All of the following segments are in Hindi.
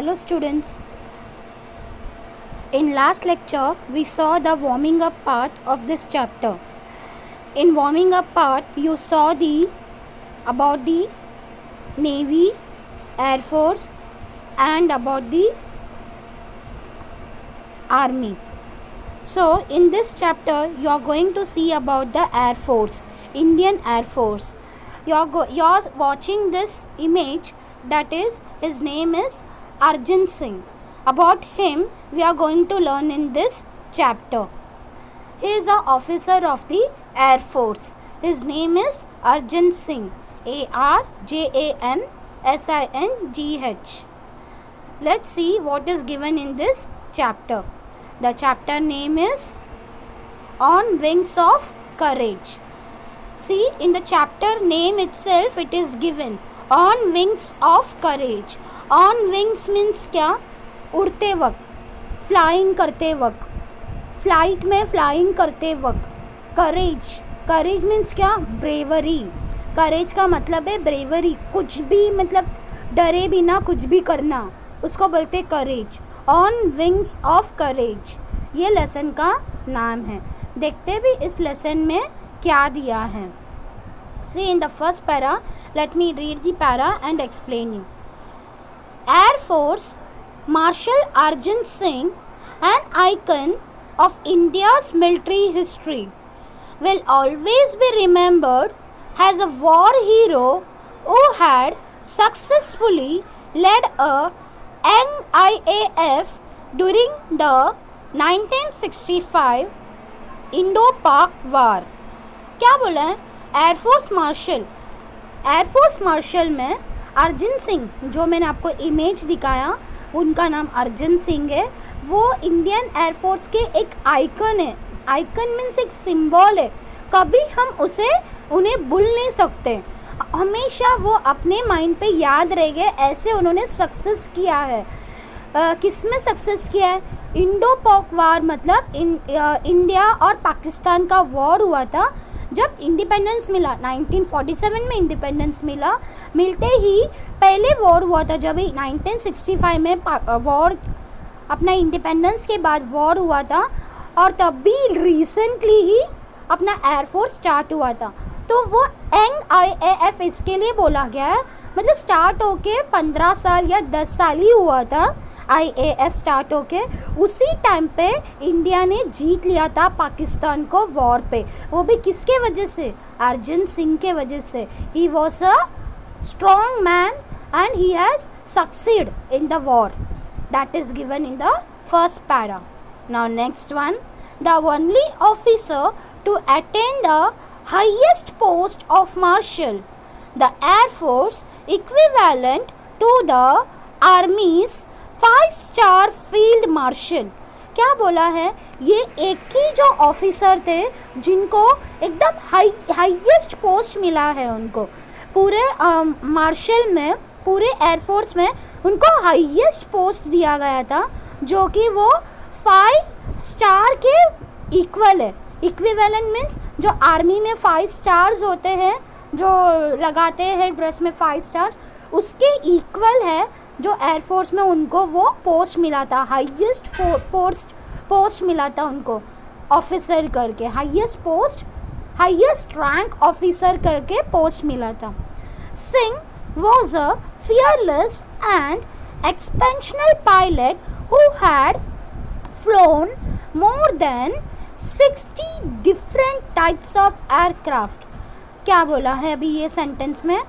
Hello students. In last lecture we saw the warming up part of this chapter. In warming up part you saw about the Navy, Air Force and about the Army. So in this chapter you are going to see about the Air Force, Indian Air Force. You are watching this image, that is, his name is Arjun Singh. About him we are going to learn in this chapter. He is an officer of the Air Force. His name is Arjun Singh, ARJANSINGH. Let's see what is given in this chapter. The chapter name is On Wings of Courage. See, in the chapter name itself it is given On Wings of Courage. On wings means क्या? उड़ते वक्त, फ्लाइंग करते वक्त, फ्लाइट में फ्लाइंग करते वक्त. करेज, करेज मीन्स क्या? ब्रेवरी. करेज का मतलब है ब्रेवरी, कुछ भी मतलब डरे बिना कुछ भी करना, उसको बोलते करेज. ऑन विंग्स ऑफ करेज, ये लेसन का नाम है. देखते भी इस लेसन में क्या दिया है. See in the first para, let me read the para and explain you. Air force Marshal Arjun Singh, an icon of India's military history, will always be remembered as a war hero who had successfully led a young IAF during the 1965 Indo-Pak War. क्या बोला है? Air force martial. एयरफोर्स मार्शल में अर्जुन सिंह, जो मैंने आपको इमेज दिखाया, उनका नाम अर्जुन सिंह है. वो इंडियन एयरफोर्स के एक आइकन है. आइकन मीन्स एक सिंबल है. कभी हम उन्हें भूल नहीं सकते. हमेशा वो अपने माइंड पे याद रह गए. ऐसे उन्होंने सक्सेस किया है. किस में सक्सेस किया है? इंडो पाक वार, मतलब इंडिया और पाकिस्तान का वॉर हुआ था. जब इंडिपेंडेंस मिला, 1947 में इंडिपेंडेंस मिला, मिलते ही पहले वॉर हुआ था. जब 1965 में वॉर, अपना इंडिपेंडेंस के बाद वॉर हुआ था, और तब भी रिसेंटली ही अपना एयरफोर्स स्टार्ट हुआ था. तो वो यंग IAF इसके लिए बोला गया है, मतलब स्टार्ट होके 15 साल या 10 साल ही हुआ था IAF स्टार्ट होके. उसी टाइम पे इंडिया ने जीत लिया था पाकिस्तान को वॉर पे. वो भी किसके वजह से? अर्जुन सिंह के वजह से. He was a strong man and he has succeed in the war. That is given in the first para. Now next one. The only officer to attain the highest post of marshal, the air force equivalent to the army's 5-star field marshal. क्या बोला है? ये एक ही जो ऑफिसर थे जिनको एकदम हाईएस्ट पोस्ट मिला है. उनको पूरे मार्शल में, पूरे एयरफोर्स में उनको हाईएस्ट पोस्ट दिया गया था, जो कि वो 5 स्टार के इक्वल है. इक्विवेलेंट मीन्स जो आर्मी में 5 स्टार्स होते हैं, जो लगाते हैं ड्रेस में 5 स्टार्स, उसके इक्वल है जो एयरफोर्स में उनको वो पोस्ट मिला था. हाईएस्ट पोस्ट मिला था उनको ऑफिसर करके. Highest post, highest rank officer करके पोस्ट मिला था. Singh was a fearless and exceptional pilot who had flown more than 60 different types of aircraft. क्या बोला है अभी ये सेंटेंस में?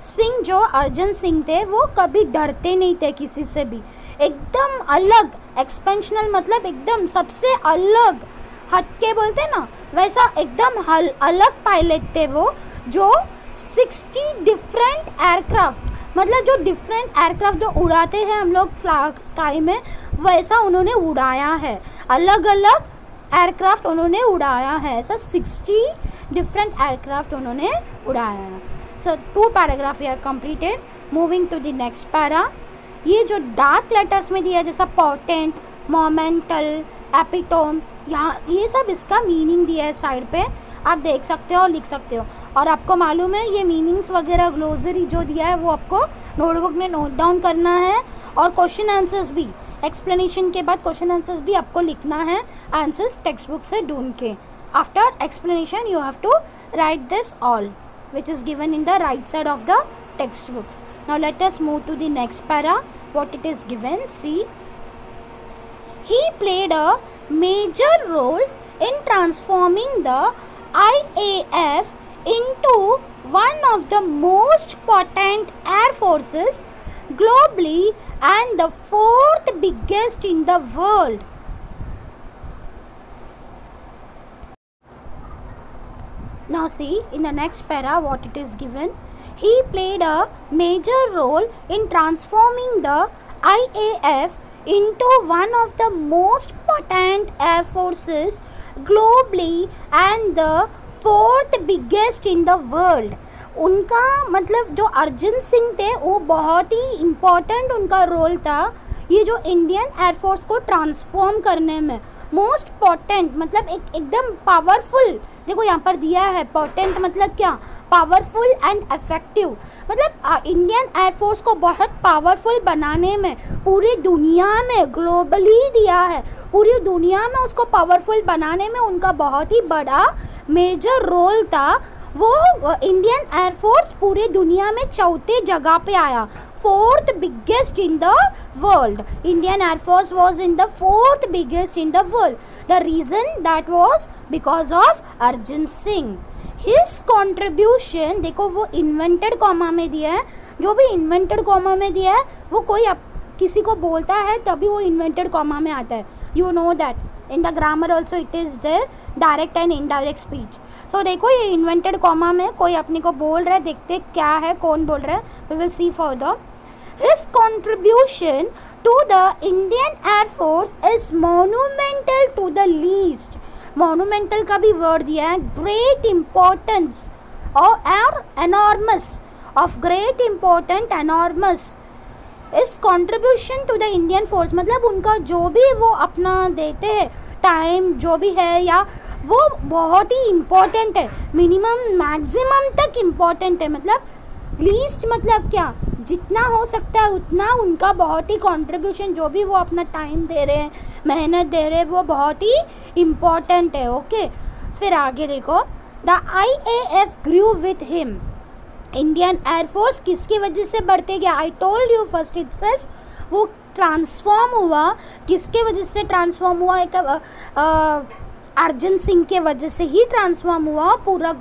सिंह, जो अर्जुन सिंह थे, वो कभी डरते नहीं थे किसी से भी. एकदम अलग, एक्सपेंशनल मतलब एकदम सबसे अलग, हटके बोलते ना, वैसा एकदम अलग पायलट थे वो, जो 60 डिफरेंट एयरक्राफ्ट, मतलब जो डिफरेंट एयरक्राफ्ट जो उड़ाते हैं हम लोग स्काई में, वैसा उन्होंने उड़ाया है. अलग अलग एयरक्राफ्ट उन्होंने उड़ाया है. ऐसा 60 डिफरेंट एयरक्राफ्ट उन्होंने उड़ाया है. So 2 paragraph here completed. Moving to the next para. ये जो डार्क लेटर्स में दिया, जैसा पोर्टेंट, मोमेंटल, एपिटोम, यहाँ ये सब इसका मीनिंग दिया है साइड पे. आप देख सकते हो और लिख सकते हो. और आपको मालूम है ये मीनिंग्स वगैरह ग्लोसरी जो दिया है वो आपको नोटबुक में नोट डाउन करना है और क्वेश्चन आंसर्स भी, एक्सप्लेनेशन के बाद क्वेश्चन आंसर्स भी आपको लिखना है आंसर्स टेक्स्ट बुक से ढूंढ के. After explanation you have to write this all which is given in the right side of the textbook. Now let us move to the next para. What it is given, see. He played a major role in transforming the IAF into one of the most potent air forces globally and the fourth biggest in the world. Now see in the next para what it is given. He played a major role in transforming the IAF into one of the most potent air forces globally and the fourth biggest in the world. उनका मतलब जो अर्जन सिंह थे वो बहुत ही इम्पोर्टेंट उनका रोल था ये जो इंडियन एयरफोर्स को ट्रांसफॉर्म करने में. मोस्ट पोटेंट मतलब एकदम पावरफुल. देखो यहाँ पर दिया है पोटेंट मतलब क्या, पावरफुल एंड इफेक्टिव. मतलब इंडियन एयरफोर्स को बहुत पावरफुल बनाने में पूरी दुनिया में ग्लोबली दिया है. पूरी दुनिया में उसको पावरफुल बनाने में उनका बहुत ही बड़ा मेजर रोल था. वो इंडियन एयरफोर्स पूरी दुनिया में चौथे जगह पे आया. Fourth biggest in the world. Indian Air Force was in the fourth biggest in the world. The reason that was because of Arjan Singh. His contribution, देखो वो इन्वेंटेड कॉमा में दिया है. जो भी इन्वेंटेड कॉमा में दिया है वो कोई किसी को बोलता है तभी वो इन्वेंटेड कॉमा में आता है. You know that in the grammar also it is there direct and indirect speech. So देखो ये इन्वेंटेड कॉमा में कोई अपने को बोल रहा है, देखते क्या है, कौन बोल रहा है. We will see further. His contribution to the Indian air force is monumental to the least. Monumental का भी वर्ड दिया है. ग्रेट इम्पोर्टेंस और enormous, of great important enormous. इस contribution to the Indian force मतलब उनका जो भी वो अपना देते हैं टाइम जो भी है या वो बहुत ही इम्पोर्टेंट है. मिनिमम मैक्सिमम तक इम्पोर्टेंट है. मतलब लीस्ट मतलब क्या, जितना हो सकता है उतना उनका बहुत ही कंट्रीब्यूशन, जो भी वो अपना टाइम दे रहे हैं, मेहनत दे रहे हैं, वो बहुत ही इम्पोर्टेंट है. ओके फिर आगे देखो. The IAF grew with him. Indian Air Force किसकी वजह से बढ़ते गया. I told you first itself वो ट्रांसफॉर्म हुआ. किसके वजह से ट्रांसफॉर्म हुआ, एक अर्जन सिंह के वजह से ही ट्रांसफॉर्म हुआ. पूरा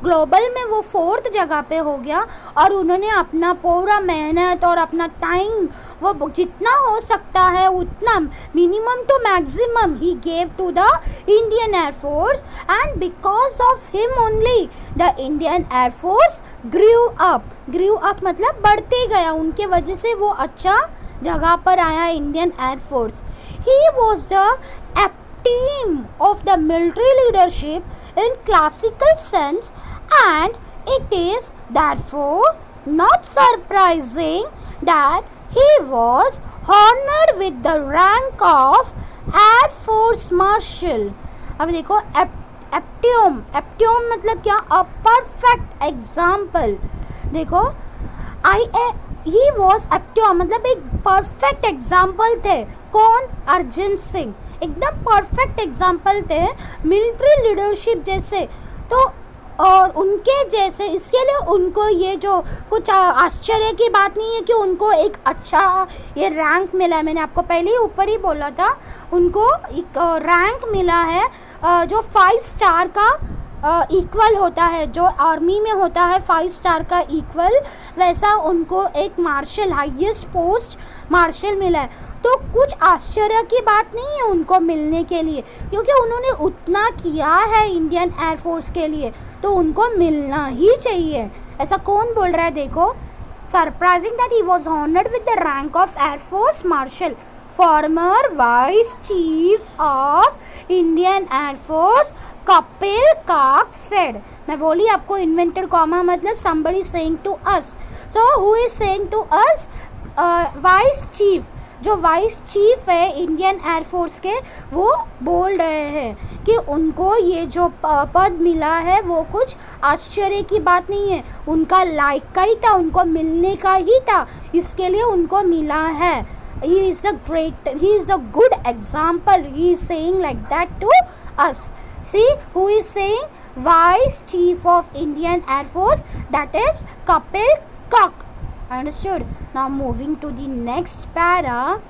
ग्लोबल में वो फोर्थ जगह पे हो गया और उन्होंने अपना पूरा मेहनत और अपना टाइम वो जितना हो सकता है उतना मिनिमम टू मैक्सिमम ही gave to the Indian Air Force. And because of him only the Indian Air Force grew up मतलब बढ़ते गया. उनके वजह से वो अच्छा जगह पर आया Indian air force. He was the team of the military leadership in classical sense, and it is therefore not surprising that he was honored with the rank of Air Force Marshal. अब देखो एप्टियम मतलब क्या, अ परफेक्ट एग्जाम्पल. देखो ही वॉज एप्टियम मतलब एक परफेक्ट एग्जाम्पल थे. कौन, अर्जन सिंह एकदम परफेक्ट एग्जाम्पल थे मिलिट्री लीडरशिप जैसे. तो और उनके जैसे इसके लिए उनको ये जो कुछ आश्चर्य की बात नहीं है कि उनको एक अच्छा ये रैंक मिला है. मैंने आपको पहले ही ऊपर ही बोला था उनको एक रैंक मिला है जो 5 स्टार का इक्वल होता है. जो आर्मी में होता है 5 स्टार का इक्वल, वैसा उनको एक मार्शल, हाईएस्ट पोस्ट मार्शल मिला है. तो कुछ आश्चर्य की बात नहीं है उनको मिलने के लिए, क्योंकि उन्होंने उतना किया है इंडियन एयरफोर्स के लिए, तो उनको मिलना ही चाहिए. ऐसा कौन बोल रहा है देखो. Surprising that he was honoured with the rank of Air Force marshal, former vice chief of Indian Air Force Kapil Kaak said. मैं बोली आपको इन्वेंटेड कॉमा मतलब somebody saying to us. So who is saying to us? Vice chief, जो वाइस चीफ है इंडियन एयरफोर्स के, वो बोल रहे हैं कि उनको ये जो पद मिला है वो कुछ आश्चर्य की बात नहीं है, उनका लायक का ही था, उनको मिलने का ही था, इसके लिए उनको मिला है. He is a good example. He is saying like that to us. See who is saying? Vice Chief of Indian Air Force, that is Kapil Kak. Understood? Now moving to the next para.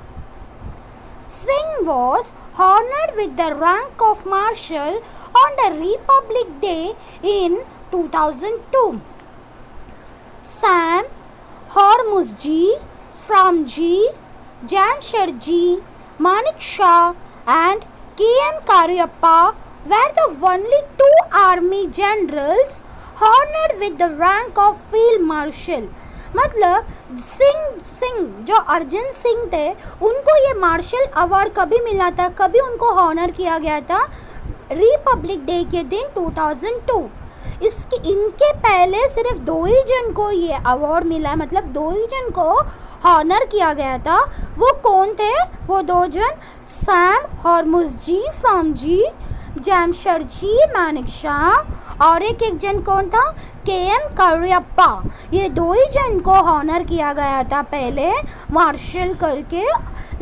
Singh was honored with the rank of Marshal on the Republic Day in 2002. Sam Hormuzji, Framji, Jamshedji, Manik Shah and K.M. Karyappa were the only two army generals honored with the rank of Field Marshal. मतलब सिंह जो अर्जन सिंह थे उनको ये मार्शल अवार्ड कभी मिला था, कभी उनको हॉनर किया गया था रिपब्लिक डे के दिन 2002. इनके पहले सिर्फ 2 ही जन को ये अवार्ड मिला है, मतलब 2 ही जन को हॉनर किया गया था. वो कौन थे? वो 2 जन, सैम हॉर्मुज़जी फ्रॉमजी, जमशेदजी मानिक शाह, और एक जन कौन था? के.एम. करियप्पा. ये 2 ही जन को हॉनर किया गया था पहले मार्शल करके.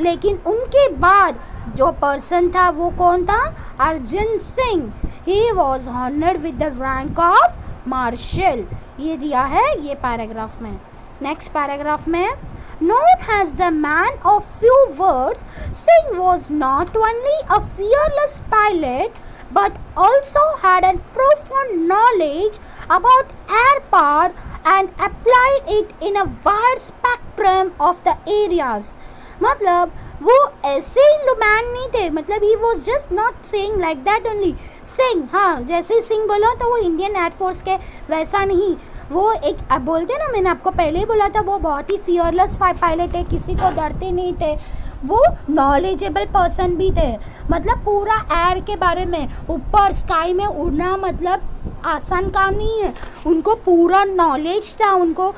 लेकिन उनके बाद जो पर्सन था वो कौन था? Arjan Singh. He was honoured with the rank of marshal. ये दिया है ये पैराग्राफ में. नेक्स्ट पैराग्राफ में, known as the man of few words, Singh was not only a fearless pilot but also had a profound knowledge about air power and applied it in a wide spectrum of the areas. मतलब वो ऐसे ही मैन नहीं थे, मतलब he was just not saying like that only. Singh, हाँ जैसे सिंह बोलो तो वो इंडियन एयरफोर्स के वैसा नहीं. वो एक बोलते ना, मैंने आपको पहले ही बोला था, वो बहुत ही फियरलेस पायलट है, किसी को डरते नहीं थे. वो नॉलेजेबल पर्सन भी थे, मतलब पूरा एयर के बारे में, ऊपर स्काई में उड़ना मतलब आसान काम नहीं है. उनको पूरा नॉलेज था, उनको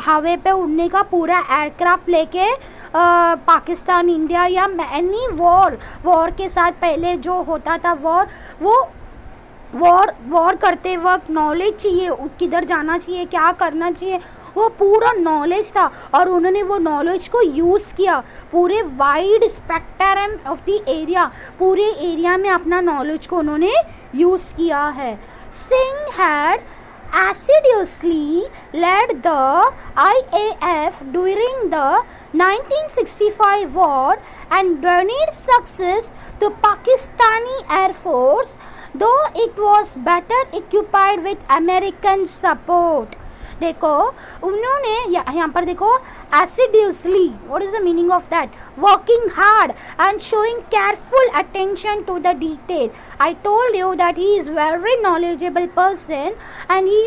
हवे पे उड़ने का, पूरा एयरक्राफ्ट लेके पाकिस्तान, इंडिया या एनी वॉर के साथ पहले जो होता था वो वॉर करते वक्त नॉलेज चाहिए, किधर जाना चाहिए, क्या करना चाहिए, वो पूरा नॉलेज था. और उन्होंने वो नॉलेज को यूज़ किया पूरे wide spectrum of the area, पूरे एरिया में अपना नॉलेज को उन्होंने यूज़ किया है. Singh had assiduously led the IAF during the 1965 war and donated success to Pakistani Air Force, though it was better equipped with American support. देखो उन्होंने यहाँ पर देखो assiduously, what is the meaning of that? Working hard and showing careful attention to the detail. I told you that he is very knowledgeable person and he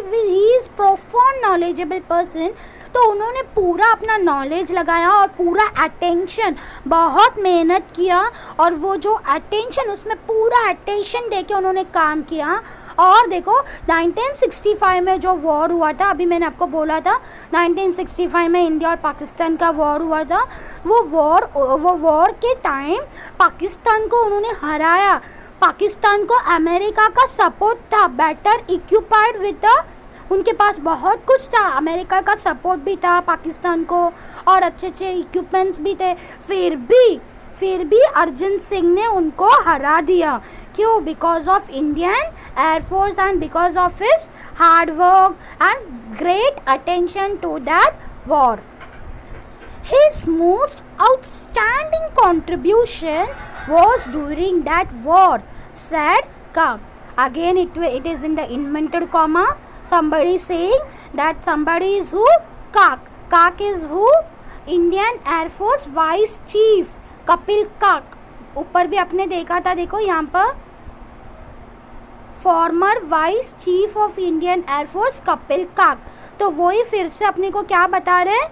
is profound knowledgeable person. तो उन्होंने पूरा अपना नॉलेज लगाया और पूरा अटेंशन, बहुत मेहनत किया, और वो जो अटेंशन, उसमें पूरा अटेंशन देके उन्होंने काम किया. और देखो 1965 में जो वॉर हुआ था, अभी मैंने आपको बोला था 1965 में इंडिया और पाकिस्तान का वॉर हुआ था. वो वॉर के टाइम पाकिस्तान को उन्होंने हराया. पाकिस्तान को अमेरिका का सपोर्ट था, बेटर इक्विप्ड विद, उनके पास बहुत कुछ था, अमेरिका का सपोर्ट भी था पाकिस्तान को और अच्छे अच्छे इक्विपमेंट्स भी थे. फिर भी अर्जन सिंह ने उनको हरा दिया. क्यों? Because of Indian Air Force and because of his hard work and great attention to that war. His most outstanding contribution was during that war, said Kak. Again, it is in the inverted comma. Somebody saying that somebody is who? Kak. Kak is who? Indian Air Force Vice Chief Kapil काक. ऊपर भी आपने देखा था, देखो यहाँ पर farmer vice chief of Indian Air Force Kapil काक. तो वही फिर से अपने को क्या बता रहे हैं?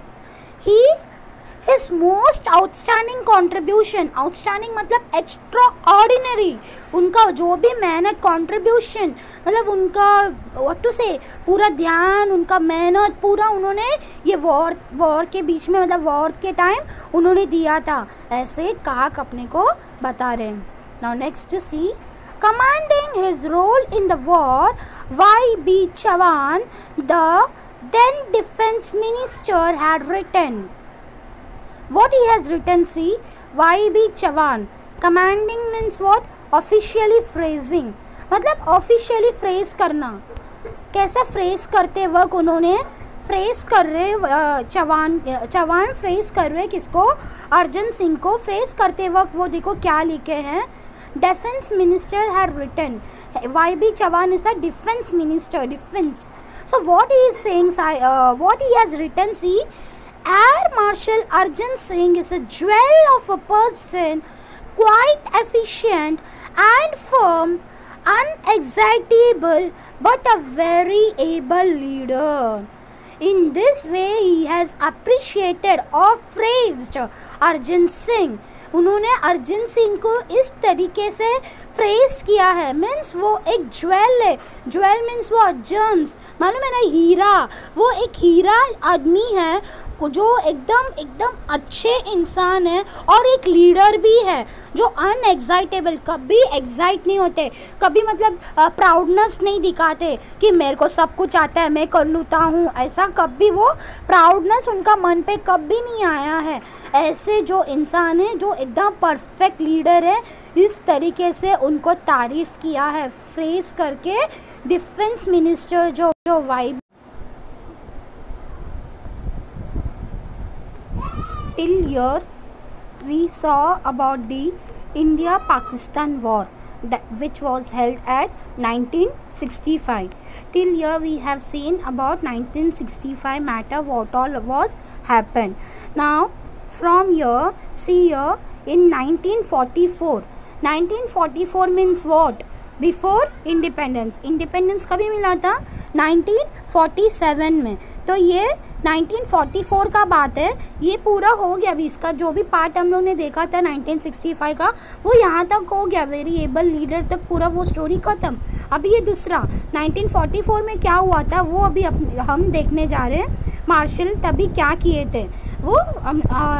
His most outstanding contribution, outstanding मतलब extraordinary, उनका जो भी मेहनत contribution मतलब उनका what to say पूरा ध्यान, उनका मेहनत पूरा उन्होंने ये वॉर के बीच में मतलब वॉर के टाइम उन्होंने दिया था, ऐसे काक अपने को बता रहे हैं. Now next see, commanding his role in the war, Y.B. Chavan, the then defense minister, had written. What he has written, see, Y.B. Chavan. Commanding means what? Officially phrasing. मतलब officially phrase करना. कैसा phrase करते वक्त उन्होंने phrase कर रहे चवान phrase कर रहे किसको? अर्जन सिंह को phrase करते वक्त वो देखो क्या लिखे हैं. Defense minister had written. Y.B. Chavan is a defense minister. Defense. So what he is saying, what he has written, see, Air Marshal Arjun Singh is a jewel of a person, quite efficient and firm, unexcitable, but a very able leader. In this way, he has appreciated or praised Arjun Singh. उन्होंने अर्जुन सिंह को इस तरीके से फ्रेज किया है, मीन्स वो एक ज्वेल है. ज्वेल मीन्स वो जेम्स, मालूम है ना, हीरा. वो एक हीरा आदमी है जो एकदम अच्छे इंसान है और एक लीडर भी है जो अनएग्जाइटेबल, कभी एग्जाइट नहीं होते, कभी मतलब प्राउडनेस नहीं दिखाते कि मेरे को सब कुछ आता है मैं कर लूता हूँ, ऐसा कभी वो प्राउडनेस उनका मन पे कभी नहीं आया है. ऐसे जो इंसान है जो एकदम परफेक्ट लीडर है, इस तरीके से उनको तारीफ़ किया है फ्रेज करके डिफेंस मिनिस्टर जो vibe. Till here we saw about the India-Pakistan war which was held at 1965. Till here we have seen about 1965 matter, what all was happened. Now from here, see here in 1944. 1944 means what? Before independence. Independence कभी मिला था? 1947 में. तो ये 1944 का बात है, ये पूरा हो गया अभी. इसका जो भी पार्ट हम लोग ने देखा था 1965 का वो यहाँ तक हो गया, वेरिएबल लीडर तक पूरा वो स्टोरी खत्म. अभी ये दूसरा 1944 में क्या हुआ था वो अभी हम देखने जा रहे हैं. मार्शल तभी क्या किए थे वो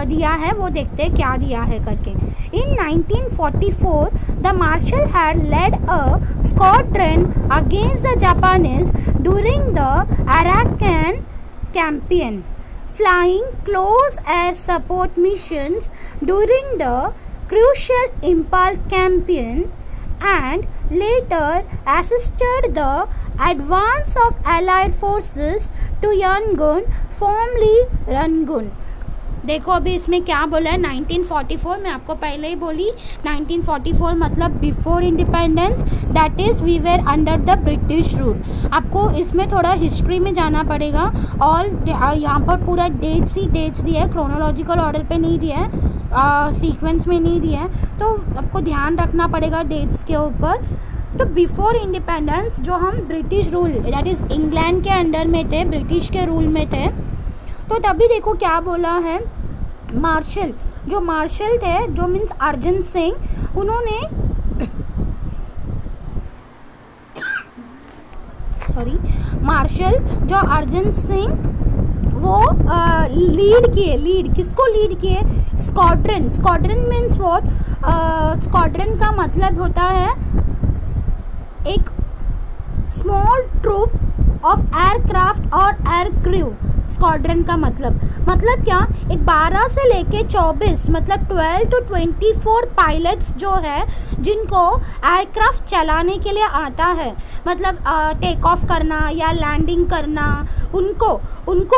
दिया है, वो देखते हैं क्या दिया है करके. In 1944 the marshal had led a squadron against the Japanese during the Arakan campaign, flying close air support missions during the crucial Impal campaign, and later assisted the advance of Allied forces to Yangon, formerly Rangoon. देखो अभी इसमें क्या बोला है 1944. मैं आपको पहले ही बोली 1944 मतलब before independence, that is we were under the British rule. आपको इसमें थोड़ा हिस्ट्री में जाना पड़ेगा और यहाँ पर पूरा डेट्स दिया है, क्रोनोलॉजिकल ऑर्डर पे नहीं दिया है, सीक्वेंस में नहीं दिया है, तो आपको ध्यान रखना पड़ेगा डेट्स के ऊपर. तो बिफोर इंडिपेंडेंस जो हम British rule that is England के अंडर में थे, ब्रिटिश के रूल में थे, तो तभी देखो क्या बोला है. मार्शल जो मार्शल थे जो मीन्स अर्जन सिंह, उन्होंने मार्शल जो अर्जन सिंह वो लीड किसको लीड किए? Squadron means what? स्क्वाड्रन का मतलब होता है एक स्मॉल ट्रूप ऑफ एयरक्राफ्ट और एयर क्रू. स्क्वाड्रन का मतलब क्या? एक 12 से लेके 24 मतलब 12 to 24 पायलट्स जो है जिनको एयरक्राफ्ट चलाने के लिए आता है, मतलब टेक ऑफ करना या लैंडिंग करना, उनको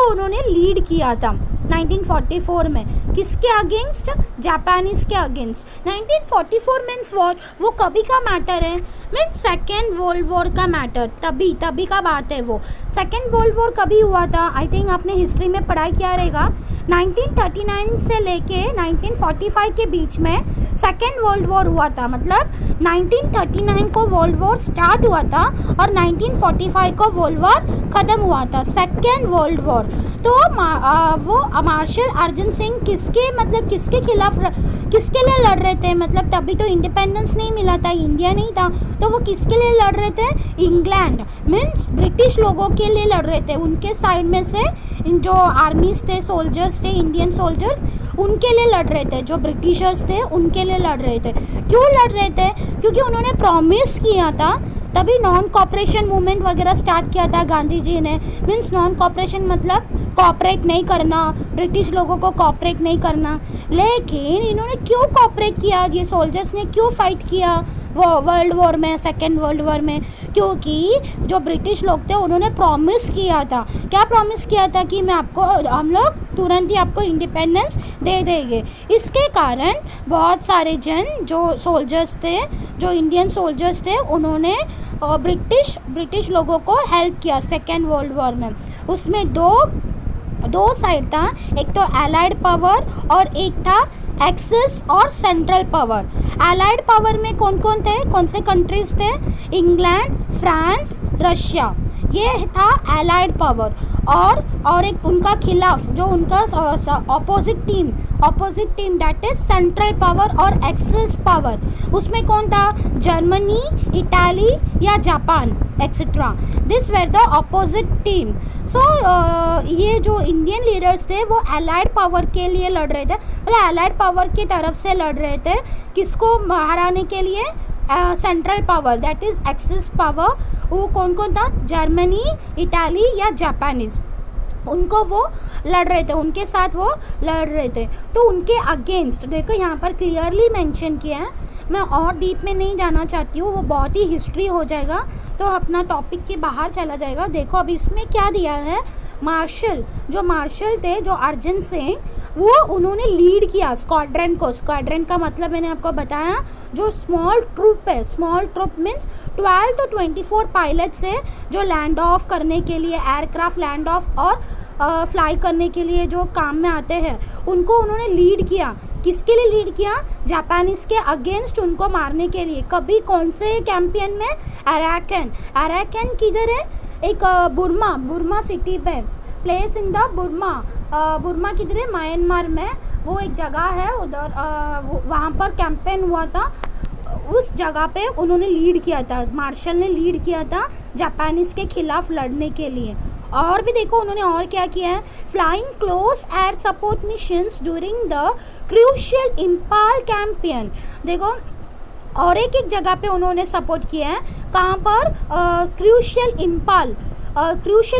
उन्होंने लीड किया था 1944 में. किसके अगेंस्ट? जापानीज़ के अगेंस्ट. 1944 means what? वो कभी का मैटर है, मीन्स सेकेंड वर्ल्ड वॉर का मैटर. तभी का बात है वो. सेकेंड वर्ल्ड वॉर कभी हुआ था? आई थिंक आपने हिस्ट्री में पढ़ाई किया रहेगा. 1939 से लेके 1945 के बीच में सेकेंड वर्ल्ड वॉर हुआ था। मतलब 1939 को वर्ल्ड वॉर स्टार्ट हुआ था और 1945 को वर्ल्ड वॉर ख़त्म हुआ था, सेकेंड वर्ल्ड वॉर। तो वो मार्शल अर्जन सिंह किसके खिलाफ, किसके लिए लड़ रहे थे? मतलब तभी तो इंडिपेंडेंस नहीं मिला था, इंडिया नहीं था, तो वो किसके लिए लड़ रहे थे? इंग्लैंड मीन्स ब्रिटिश लोगों के लिए लड़ रहे थे। उनके साइड में से जो आर्मीज थे, सोल्जर्स थे, इंडियन सोल्जर्स, उनके लिए लड़ रहे थे। जो ब्रिटिशर्स थे उनके लिए लड़ रहे थे। क्यों लड़ रहे थे? क्योंकि उन्होंने प्रॉमिस किया था, तभी नॉन कॉपरेशन मूवमेंट वगैरह स्टार्ट किया था गांधी जी ने। मीन्स नॉन कॉपरेशन मतलब कॉपरेट नहीं करना, ब्रिटिश लोगों को कॉपरेट नहीं करना। लेकिन इन्होंने क्यों कॉपरेट किया? ये सोल्जर्स ने क्यों फाइट किया वो वर्ल्ड वॉर में, सेकेंड वर्ल्ड वॉर में? क्योंकि जो ब्रिटिश लोग थे उन्होंने प्रॉमिस किया था। क्या प्रॉमिस किया था? कि हम लोग तुरंत ही आपको इंडिपेंडेंस दे देंगे। इसके कारण बहुत सारे जन जो सोल्जर्स थे, जो इंडियन सोल्जर्स थे, उन्होंने ब्रिटिश लोगों को हेल्प किया सेकेंड वर्ल्ड वॉर में। उसमें दो साइड था, एक तो एलाइड पावर और एक था एक्सिस और सेंट्रल पावर। एलाइड पावर में कौन कौन थे, कौन से कंट्रीज थे? इंग्लैंड, फ्रांस, रशिया, ये था एलाइड पावर। और एक उनका खिलाफ जो उनका opposite team that is central power और एक्सिस पावर, उसमें कौन था? जर्मनी, इटाली या Japan etcetera. This were the opposite team. So ये जो इंडियन लीडर्स थे वो एलाइड पावर के लिए लड़ रहे थे, मतलब एलाइड पावर की तरफ से लड़ रहे थे। किसको हराने के लिए? Central power that is axis power. वो कौन कौन था? जर्मनी, इटाली या जापानीज, उनको वो लड़ रहे थे, उनके साथ वो लड़ रहे थे। तो उनके अगेंस्ट देखो यहाँ पर क्लियरली मेंशन किया है। मैं और डीप में नहीं जाना चाहती हूँ, वो बहुत ही हिस्ट्री हो जाएगा तो अपना टॉपिक के बाहर चला जाएगा। देखो अब इसमें क्या दिया है। मार्शल थे जो अर्जन सिंह, वो उन्होंने लीड किया स्क्वाड्रन को। स्क्वाड्रन का मतलब मैंने आपको बताया, जो स्मॉल ट्रूप है। Small troop means 12 to 24 pilots है जो लैंड ऑफ करने के लिए, एयरक्राफ्ट लैंड ऑफ और फ्लाई करने के लिए जो काम में आते हैं, उनको उन्होंने लीड किया। किसके लिए लीड किया? जापानीज़ के अगेंस्ट उनको मारने के लिए। कभी कौन से कैंपेन में? अराकन किधर है? एक बुरमा सिटी पे, प्लेस इन द बुरमा किधर है? म्यांमार में वो एक जगह है उधर, वहाँ पर कैंपेन हुआ था। उस जगह पे उन्होंने लीड किया था, मार्शल ने लीड किया था जापानीज़ के खिलाफ लड़ने के लिए। और भी देखो उन्होंने और क्या किया है। Flying close air support missions during the crucial Imphal campaign. देखो और एक जगह पे उन्होंने सपोर्ट किया है। कहाँ पर? Crucial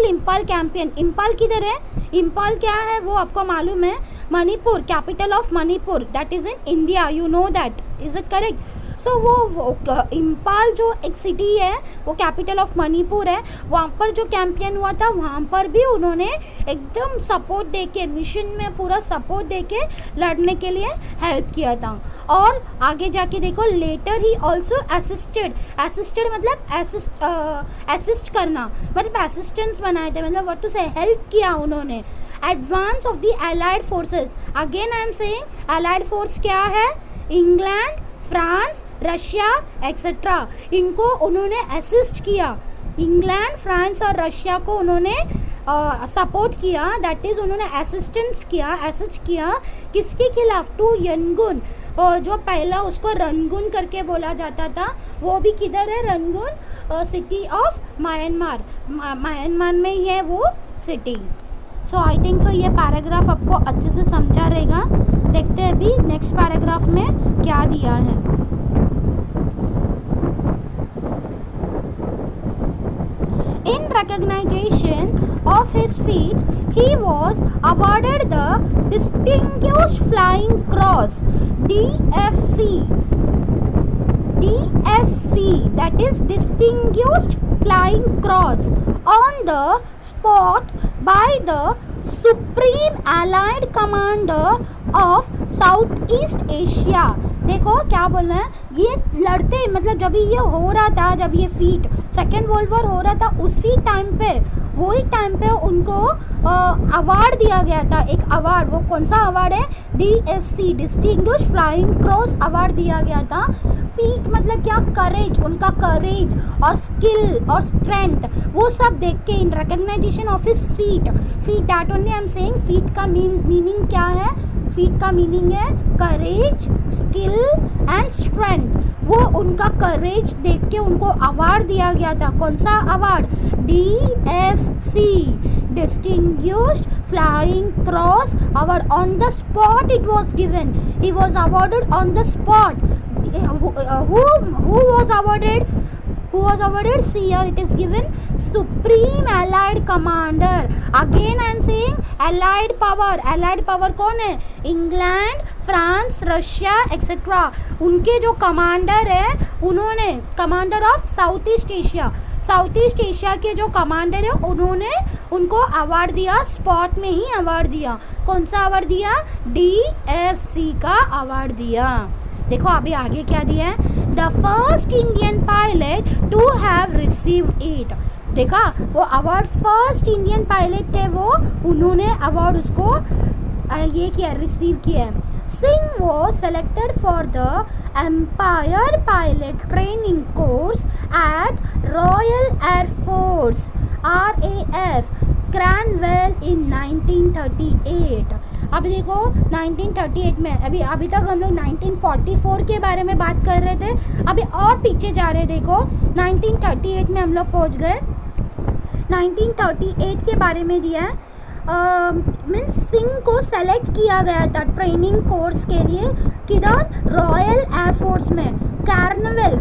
Imphal campaign. इम्फाल किधर है? इम्फाल क्या है वो आपको मालूम है? Manipur, capital of Manipur, that is in India. You know that, is it correct? So वो इम्फाल जो एक सिटी है वो कैपिटल ऑफ मणिपुर है। वहाँ पर जो कैंपेन हुआ था वहाँ पर भी उन्होंने एकदम सपोर्ट देके, मिशन में पूरा सपोर्ट देके लड़ने के लिए हेल्प किया था। और आगे जाके देखो लेटर ही ऑल्सो असिस्टेड मतलब असिस्ट करना, मतलब असिस्टेंस बनाए थे, मतलब व्हाट टू से हेल्प किया उन्होंने। Advance of the allied forces, again I am saying allied force क्या है? इंग्लैंड, फ्रांस, रशिया एक्सेट्रा, इनको उन्होंने असिस्ट किया। इंग्लैंड, फ्रांस और रशिया को उन्होंने सपोर्ट किया, दैट इज़ उन्होंने असिस्ट किया। किसके खिलाफ? टू यनगुन, जो पहला उसको रंगून करके बोला जाता था, वो भी किधर है? रंगून सिटी ऑफ म्यांमार में ही है वो city. So I think so ये पैराग्राफ आपको अच्छे से समझा रहेगा। देखते हैं अभी नेक्स्ट पैराग्राफ में क्या दिया है। In recognition of his feat, he was awarded the Distinguished Flying Cross DFC, that is Distinguished Flying Cross, on the spot by the Supreme Allied Commander of Southeast Asia, देखो क्या बोल रहे हैं, ये लड़ते मतलब जब ये हो रहा था, जब ये फीट सेकेंड वर्ल्ड वॉर हो रहा था, उसी टाइम पे वही टाइम पे उनको अवार्ड दिया गया था, एक अवार्ड। वो कौन सा अवार्ड है? DFC distinguished flying cross award दिया गया था। फीट मतलब क्या? करेज, उनका करेज और स्किल और स्ट्रेंथ, वो सब देख के in recognisation of his feat that only I am saying. Feat का मीनिंग क्या है? फीट का मीनिंग है करेज, स्किल एंड स्ट्रेंथ। वो उनका करेज देख के उनको अवार्ड दिया गया था। कौन सा award? DFC distinguished flying cross award. On the spot it was given, he was awarded on the spot. Who was awarded? See here it is given Supreme Allied Commander. Again I am saying Allied Power. Allied Power कौन है? England, France, Russia etcetera. उनके जो कमांडर है, उन्होंने commander of south east Asia के जो कमांडर है, उन्होंने उनको अवार्ड दिया, स्पॉट में ही अवार्ड दिया। कौन सा अवार्ड दिया? DFC का अवार्ड दिया। देखो अभी आगे क्या दिया है? The first Indian pilot to have received it. देखा, वो अवार्ड फर्स्ट इंडियन पायलट थे वो, उन्होंने अवार्ड उसको ये किया, रिसीव किया। Singh was selected for the empire pilot training course at royal एयरफोर्स RAF क्रैनवेल इन 1938। अब देखो 1938 में, अभी तक हम लोग 1944 के बारे में बात कर रहे थे, अभी और पीछे जा रहे। देखो 1938 में हम लोग पहुंच गए। 1938 के बारे में दिया है, मीन्स सिंह को सेलेक्ट किया गया था ट्रेनिंग कोर्स के लिए। किधर? रॉयल एयरफोर्स में। कैर्नवेल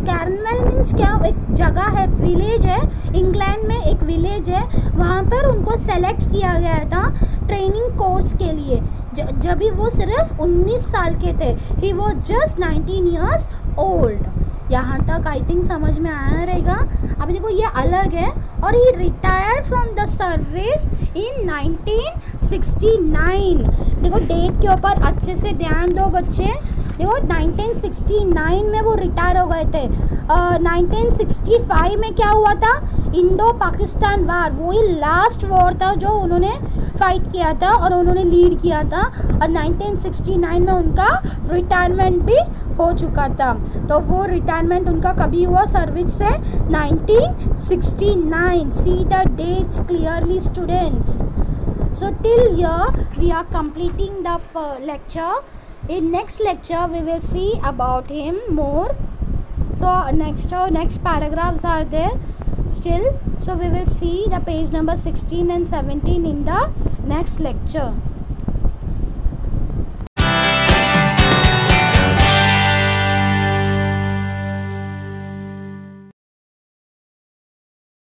मीन्स क्या? एक जगह है, विलेज है, इंग्लैंड में एक विलेज है, वहाँ पर उनको सेलेक्ट किया गया था ट्रेनिंग कोर्स के लिए। जब भी वो सिर्फ 19 साल के थे, he was just 19 years old. यहाँ तक आई थिंक समझ में आया रहेगा। अब देखो ये अलग है, और ये retired from the service in 1969। देखो डेट के ऊपर अच्छे से ध्यान दो बच्चे। देखो 1969 में वो रिटायर हो गए थे। 1965 में क्या हुआ था? इंडो पाकिस्तान वार, वही लास्ट वॉर था जो उन्होंने फाइट किया था और उन्होंने लीड किया था, और 1969 में उनका रिटायरमेंट भी हो चुका था। तो वो रिटायरमेंट उनका कभी हुआ सर्विस से? 1969। See the dates clearly students. So till here we are completing the lecture. In next lecture we will see about him more. So next paragraphs are there still. So we will see the page number 16 and 17 in the next lecture.